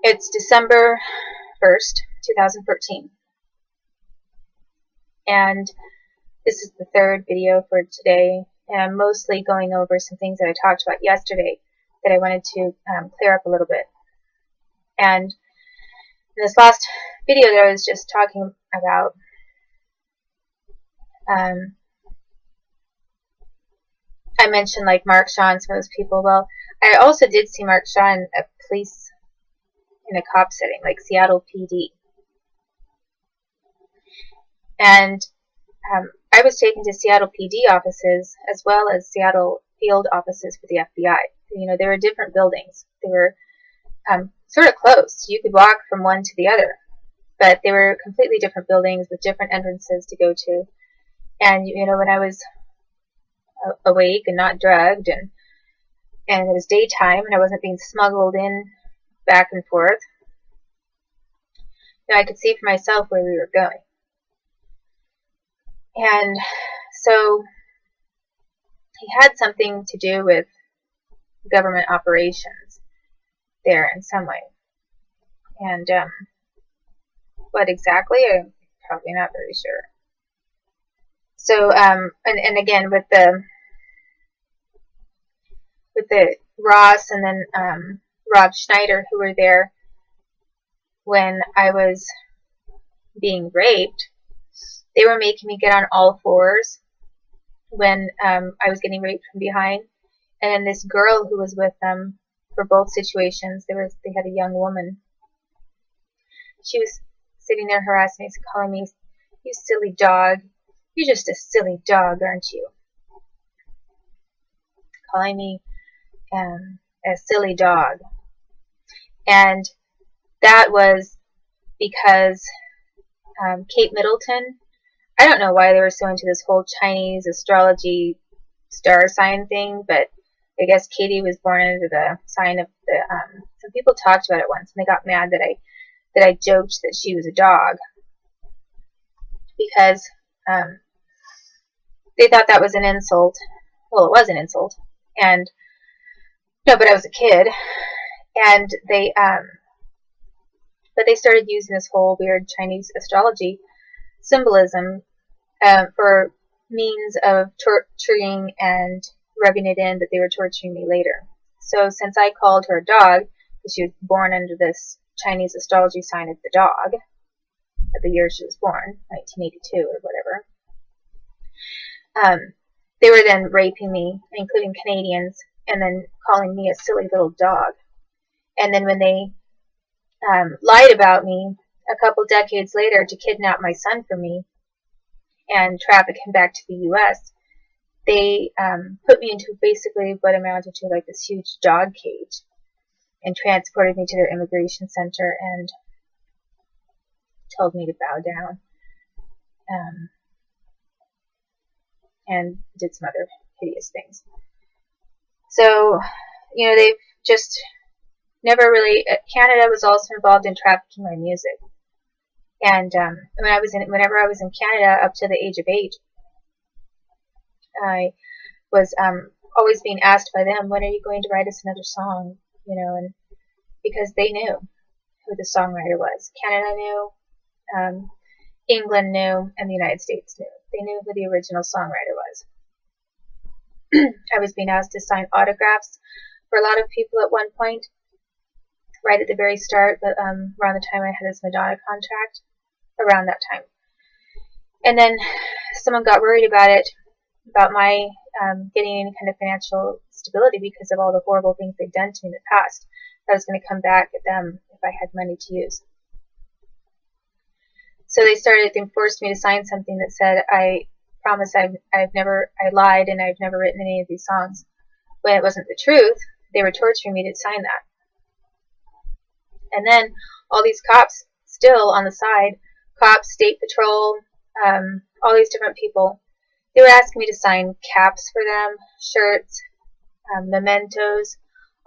It's December 1st, 2013, and this is the third video for today, and I'm mostly going over some things that I talked about yesterday that I wanted to clear up a little bit. And in this last video that I was just talking about, I mentioned like Mark Shaw and some of those people. Well, I also did see Mark Shaw in a cop setting, like Seattle PD. And I was taken to Seattle PD offices as well as Seattle field offices for the FBI. You know, they were different buildings. They were sort of close. You could walk from one to the other, but they were completely different buildings with different entrances to go to. And you know, when I was awake and not drugged, and it was daytime and I wasn't being smuggled in back and forth, you know, I could see for myself where we were going. And so he had something to do with government operations there in some way. And what exactly, I'm probably not very sure. So and again with the Ross and then Rob Schneider, who were there when I was being raped, they were making me get on all fours when I was getting raped from behind. And then this girl who was with them for both situations, they had a young woman. She was sitting there harassing me, calling me, "You silly dog. You're just a silly dog, aren't you?" Calling me a silly dog. And that was because Kate Middleton, I don't know why they were so into this whole Chinese astrology star sign thing, but I guess Katie was born into the sign of the, some people talked about it once and they got mad that I joked that she was a dog, because they thought that was an insult. Well, it was an insult. And no, but I was a kid, and but they started using this whole weird Chinese astrology symbolism for means of torturing and rubbing it in that they were torturing me later. So since I called her a dog, because she was born under this Chinese astrology sign of the dog, at the year she was born, 1982 or whatever, they were then raping me, including Canadians, and then calling me a silly little dog. And then when they lied about me a couple decades later to kidnap my son from me and traffic him back to the U.S., they put me into basically what amounted to like this huge dog cage and transported me to their immigration center and told me to bow down, and did some other hideous things. So, you know, they've just never really. Canada was also involved in trafficking my music, and whenever I was in Canada up to the age of 8, I was always being asked by them, "When are you going to write us another song?" You know, and because they knew who the songwriter was. Canada knew, England knew, and the United States knew. They knew who the original songwriter was. I was being asked to sign autographs for a lot of people at one point, right at the very start, but around the time I had this Madonna contract, around that time. And then someone got worried about my getting any kind of financial stability because of all the horrible things they'd done to me in the past. I was going to come back at them if I had money to use. So they forced me to sign something that said, I promise I lied and I've never written any of these songs. When it wasn't the truth, they were torturing me to sign that. And then all these cops still on the side, cops, state patrol, all these different people, they were asking me to sign caps for them, shirts, mementos,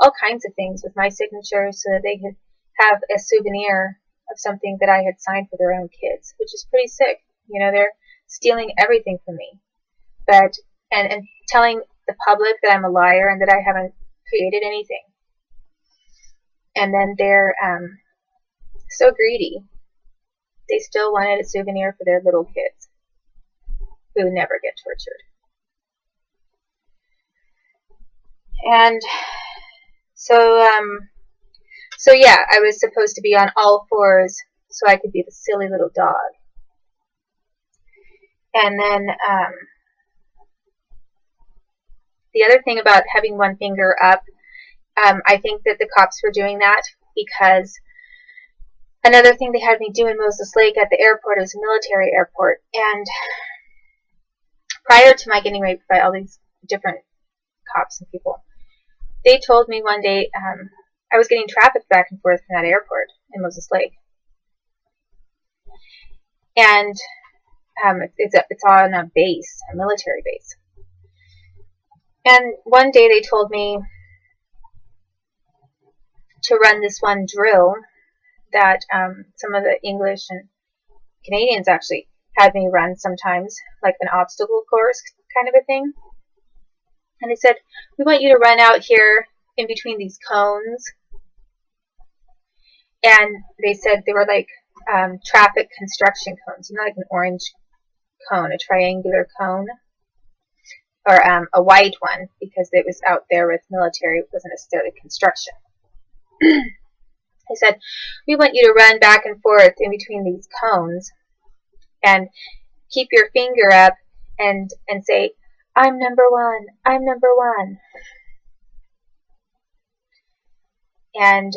all kinds of things with my signature so that they could have a souvenir of something that I had signed for their own kids, which is pretty sick. You know, they're stealing everything from me, but and telling the public that I'm a liar and that I haven't created anything. And then they're so greedy. They still wanted a souvenir for their little kids who would never get tortured. And so yeah, I was supposed to be on all fours so I could be the silly little dog. And then the other thing about having one finger up, I think that the cops were doing that because another thing they had me do in Moses Lake at the airport is a military airport. And prior to my getting raped by all these different cops and people, they told me one day I was getting trafficked back and forth from that airport in Moses Lake. And it's on a base, a military base. And one day they told me to run this one drill that some of the English and Canadians actually had me run sometimes, like an obstacle course kind of a thing. And they said, we want you to run out here in between these cones. And they said they were like traffic construction cones, you know, like an orange cone, a triangular cone, or a white one, because it was out there with military, it wasn't necessarily construction. They said, we want you to run back and forth in between these cones and keep your finger up and say, I'm number one, I'm number one. And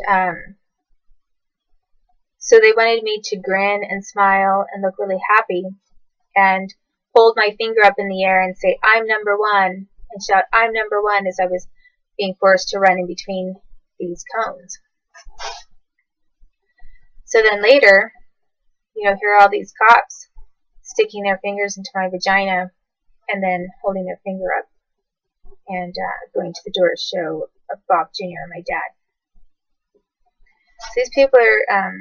so they wanted me to grin and smile and look really happy and hold my finger up in the air and say, I'm number one, and shout, I'm number one, as I was being forced to run in between these cones. So then later, you know, here are all these cops sticking their fingers into my vagina and then holding their finger up and going to the door to show Bob Jr., my dad. So these people are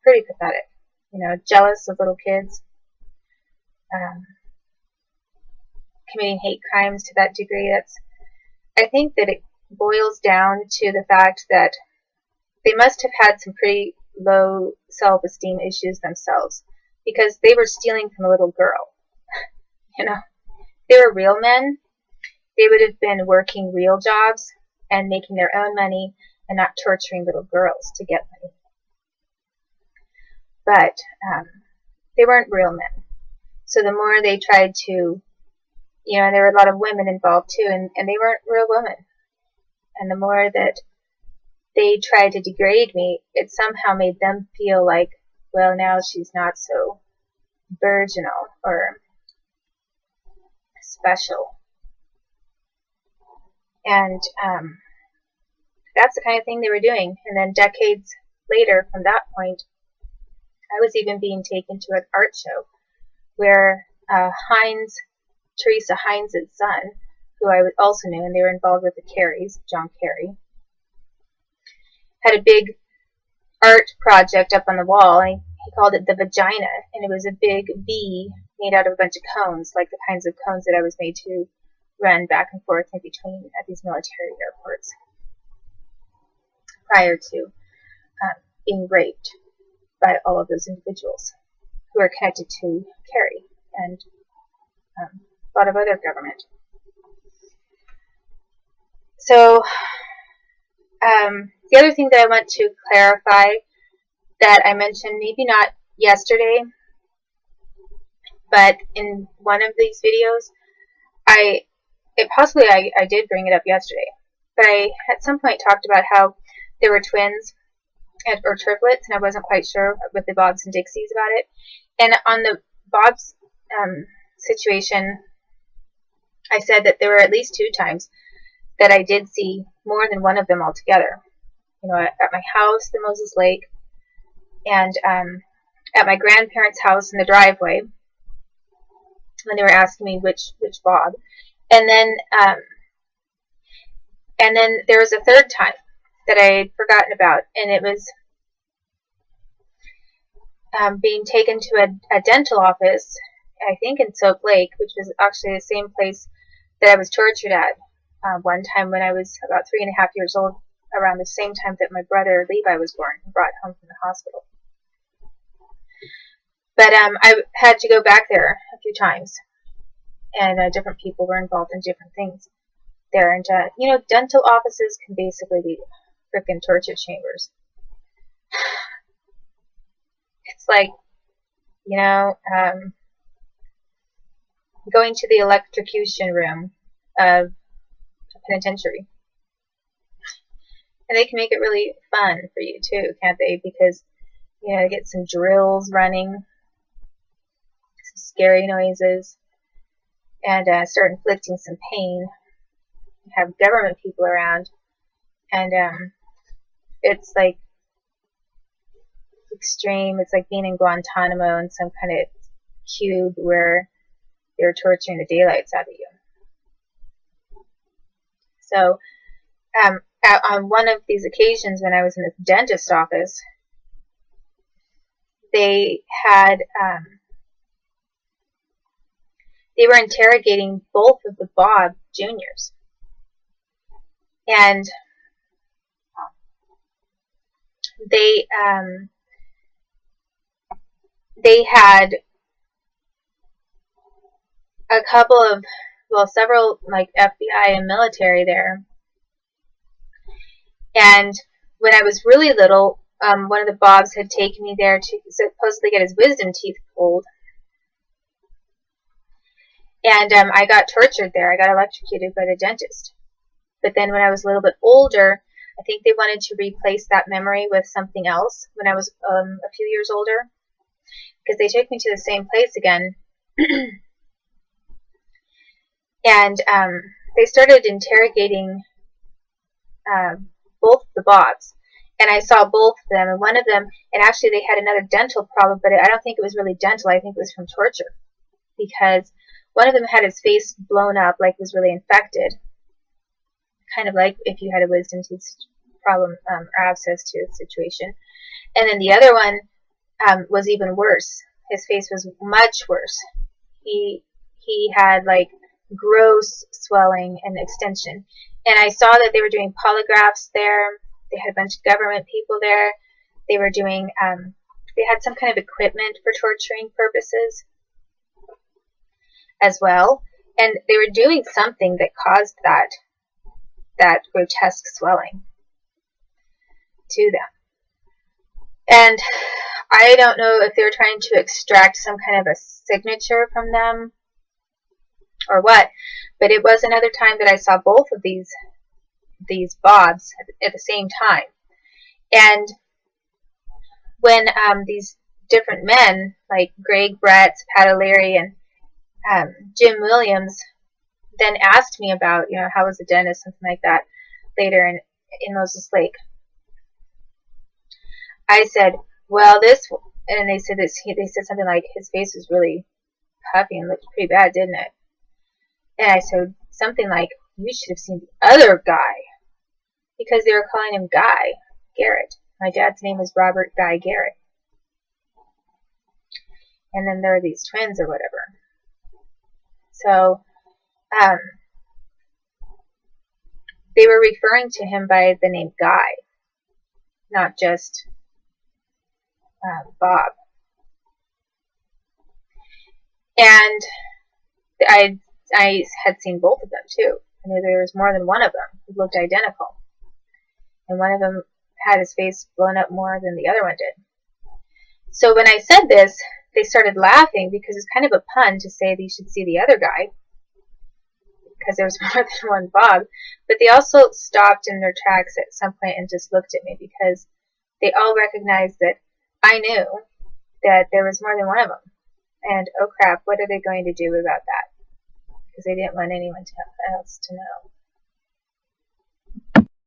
pretty pathetic, you know, jealous of little kids, committing hate crimes to that degree. I think that it boils down to the fact that they must have had some pretty low self-esteem issues themselves, because they were stealing from a little girl. You know, they were real men. They would have been working real jobs and making their own money and not torturing little girls to get money. But they weren't real men. So the more they tried to, you know, there were a lot of women involved too, and they weren't real women. And the more that they tried to degrade me, it somehow made them feel like, well, now she's not so virginal or special. And that's the kind of thing they were doing. And then decades later from that point, I was even being taken to an art show where Teresa Hines' son, who I also knew, and they were involved with the Carries, John Kerry, had a big art project up on the wall, and he called it the Vagina, and it was a big V made out of a bunch of cones, like the kinds of cones that I was made to run back and forth in between at these military airports prior to being raped by all of those individuals who are connected to Kerry and a lot of other government. So the other thing that I want to clarify that I mentioned, maybe not yesterday, but in one of these videos, I did bring it up yesterday, but I at some point talked about how there were twins or triplets, and I wasn't quite sure with the Bobs and Dixies about it. And on the Bob's situation, I said that there were at least 2 times that I did see more than one of them all together. You know, at my house, the Moses Lake, and at my grandparents' house in the driveway when they were asking me which Bob. And then there was a third time that I had forgotten about, and it was being taken to a dental office, I think in Soap Lake, which was actually the same place that I was tortured at one time when I was about 3.5 years old around the same time that my brother Levi was born and brought home from the hospital. But I had to go back there a few times, and different people were involved in different things there. And, you know, dental offices can basically be frickin' torture chambers. It's like, you know, going to the electrocution room of a penitentiary. And they can make it really fun for you too, can't they? Because, you know, get some drills running, some scary noises, and start inflicting some pain. Have government people around, and it's like extreme. It's like being in Guantanamo in some kind of cube where they're torturing the daylights out of you. So, on one of these occasions when I was in the dentist office, they had, they were interrogating both of the Bob Juniors. And they had a couple of, well, several, like, FBI and military there. And when I was really little, one of the Bobs had taken me there to supposedly get his wisdom teeth pulled. And I got tortured there. I got electrocuted by the dentist. But then when I was a little bit older, I think they wanted to replace that memory with something else when I was a few years older. Because they took me to the same place again. And they started interrogating both the Bobs. And I saw both of them. And one of them, and actually they had another dental problem, but I don't think it was really dental. I think it was from torture. Because one of them had his face blown up, like it was really infected. Kind of like if you had a wisdom teeth problem or abscess to a situation. And then the other one was even worse. His face was much worse. He had like gross swelling and extension. And I saw that they were doing polygraphs there. They had a bunch of government people there. They were doing, they had some kind of equipment for torturing purposes as well. And they were doing something that caused that grotesque swelling to them. And I don't know if they were trying to extract some kind of a signature from them or what, but it was another time that I saw both of these Bobs at the same time. And when these different men, like Greg Bretz, Pat O'Leary, and Jim Williams, then asked me about, you know, how was the dentist, something like that, later in Moses Lake. I said, well, this, and they said this. They said something like his face was really puffy and looked pretty bad, didn't it? And I said something like, you should have seen the other guy, because they were calling him Guy Garrett. My dad's name is Robert Guy Garrett. And then there are these twins or whatever. So, they were referring to him by the name Guy, not just Bob. And I had seen both of them too. I knew there was more than one of them who looked identical. And one of them had his face blown up more than the other one did. So when I said this, they started laughing because it's kind of a pun to say that you should see the other guy, because there was more than one Bob. But they also stopped in their tracks at some point and just looked at me, because they all recognized that I knew that there was more than one of them. And oh crap, what are they going to do about that? Because they didn't want anyone else to know.